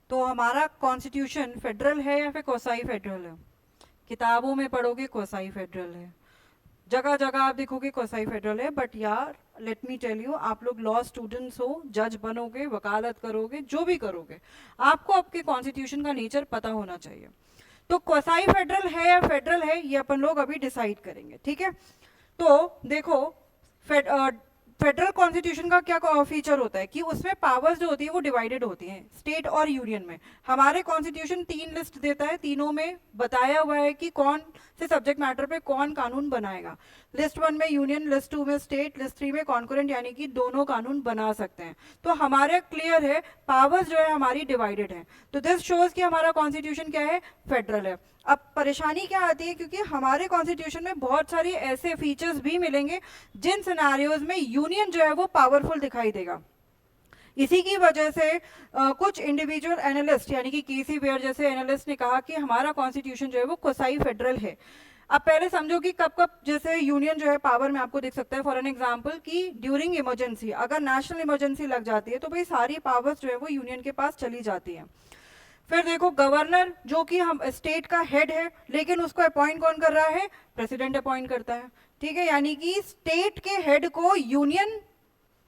तो हमारा constitution federal है या फिर क्वासाई फेडरल है? किताबों में पढ़ोगे क्वासाई फेडरल है, जगह जगह आप देखोगे क्वासाई फेडरल है, बट यार लेट मी टेल यू, आप लोग लॉ स्टूडेंट्स हो, जज बनोगे, वकालत करोगे, जो भी करोगे, आपको आपके कॉन्स्टिट्यूशन का नेचर पता होना चाहिए। तो क्वासाई फेडरल है या फेडरल है, ये अपन लोग अभी डिसाइड करेंगे, ठीक है। तो देखो, फेडरल कॉन्स्टिट्यूशन का क्या फीचर होता है कि उसमें पावर्स जो होती है वो डिवाइडेड होती हैं स्टेट और यूनियन में। हमारे कॉन्स्टिट्यूशन 3 लिस्ट देता है, तीनों में बताया हुआ है कि कौन से सब्जेक्ट मैटर पे कौन कानून बनाएगा। लिस्ट 1 में यूनियन, लिस्ट 2 में स्टेट, लिस्ट 3 में कॉन्करेंट, यानी कि दोनों कानून बना सकते हैं। तो हमारे क्लियर है, पावर्स जो है हमारी डिवाइडेड है। तो दिस शोज कि हमारा कॉन्स्टिट्यूशन क्या है, फेडरल है। अब परेशानी क्या आती है, क्योंकि हमारे कॉन्स्टिट्यूशन में बहुत सारे ऐसे फीचर्स भी मिलेंगे जिन सिनेरियोज में यूनियन जो है वो पावरफुल दिखाई देगा। इसी की वजह से कुछ इंडिविजुअल एनालिस्ट यानी कि केसी वेयर जैसे एनालिस्ट ने कहा कि हमारा कॉन्स्टिट्यूशन जो है वो क्वासाई फेडरल है। अब पहले समझो कि कब कब जैसे यूनियन जो है पावर में आपको दिख सकता है, फॉर एन एग्जांपल कि ड्यूरिंग इमरजेंसी, अगर नेशनल इमरजेंसी लग जाती है तो भाई सारी पावर्स जो है वो यूनियन के पास चली जाती हैं। फिर देखो, गवर्नर जो कि हम स्टेट का हेड है, लेकिन उसको अपॉइंट कौन कर रहा है, प्रेसिडेंट अपॉइंट करता है, ठीक है। यानी कि स्टेट के हेड को यूनियन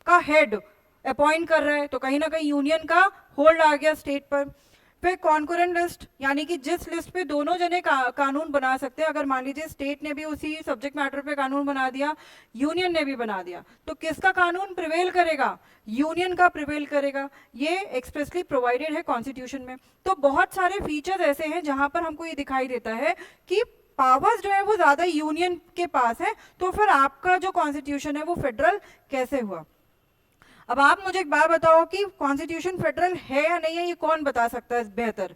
का हेड अपॉइंट कर रहा है, तो कहीं ना कहीं यूनियन का होल्ड आ गया स्टेट पर। फिर कॉन्करेंट लिस्ट, यानी कि जिस लिस्ट पे दोनों जने कानून बना सकते हैं, अगर मान लीजिए स्टेट ने भी उसी सब्जेक्ट मैटर पे कानून बना दिया, यूनियन ने भी बना दिया, तो किसका कानून प्रिवेल करेगा, यूनियन का प्रिवेल करेगा। ये एक्सप्रेसली प्रोवाइडेड है कॉन्स्टिट्यूशन में। तो बहुत सारे फीचर्स ऐसे हैं जहां पर हमको ये दिखाई देता है कि पावर्स जो है वो ज्यादा यूनियन के पास है। तो फिर आपका जो कॉन्स्टिट्यूशन है वो फेडरल कैसे हुआ? अब आप मुझे एक बात बताओ कि कॉन्स्टिट्यूशन फेडरल है या नहीं है, ये कौन बता सकता है बेहतर?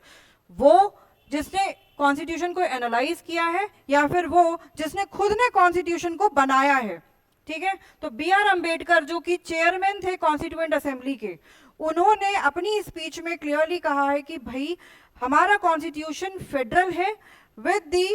वो जिसने कॉन्स्टिट्यूशन को एनालाइज किया है, या फिर वो जिसने खुद ने कॉन्स्टिट्यूशन को बनाया है? ठीक है, तो बी आर अम्बेडकर जो कि चेयरमैन थे कॉन्स्टिट्यूएंट असेंबली के, उन्होंने अपनी स्पीच में क्लियरली कहा है कि भाई हमारा कॉन्स्टिट्यूशन फेडरल है विद द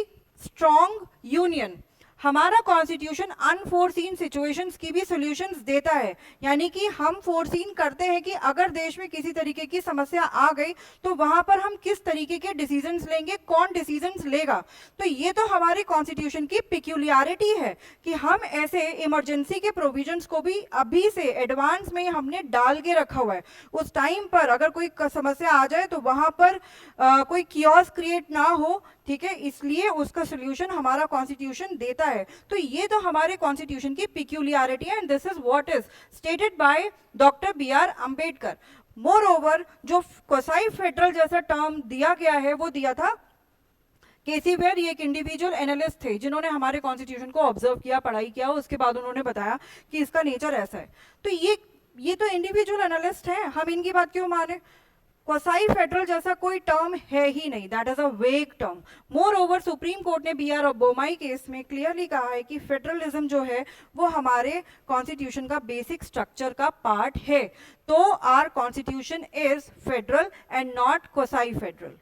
स्ट्रॉन्ग यूनियन। हमारा कॉन्स्टिट्यूशन अनफोर्सीन सिचुएशंस की भी सॉल्यूशंस देता है, यानी कि हम फोरसीन करते हैं कि अगर देश में किसी तरीके की समस्या आ गई तो वहां पर हम किस तरीके के डिसीजंस लेंगे, कौन डिसीजंस लेगा। तो ये तो हमारे कॉन्स्टिट्यूशन की पिक्यूलियरिटी है कि हम ऐसे इमरजेंसी के प्रोविजंस को भी अभी से एडवांस में हमने डाल के रखा हुआ है। उस टाइम पर अगर कोई समस्या आ जाए तो वहां पर कोई कियोस क्रिएट ना हो, ठीक है, इसलिए उसका सोल्यूशन हमारा कॉन्स्टिट्यूशन देता है। तो ये तो हमारे कॉन्स्टिट्यूशन की पिक्यूलियरिटी है, and this is what is stated by doctor B R Ambedkar. Moreover, जो क्वासाई फेडरल जैसा टर्म दिया गया है वो दिया था केसी वेयर, ये एक इंडिविजुअल एनालिस्ट थे जिन्होंने हमारे कॉन्स्टिट्यूशन को ऑब्जर्व किया, पढ़ाई किया, उसके बाद उन्होंने बताया कि इसका नेचर ऐसा है। तो ये तो इंडिविजुअल एनालिस्ट हैं, हम इनकी बात क्यों माने? क्वासाई फेडरल जैसा कोई टर्म है ही नहीं, दैट इज अ वेग term. More over, supreme court ने बी आर बोमाई केस में क्लियरली कहा है कि फेडरलिज्म जो है वो हमारे कॉन्स्टिट्यूशन का बेसिक स्ट्रक्चर का पार्ट है। तो our constitution is federal and not quasi federal.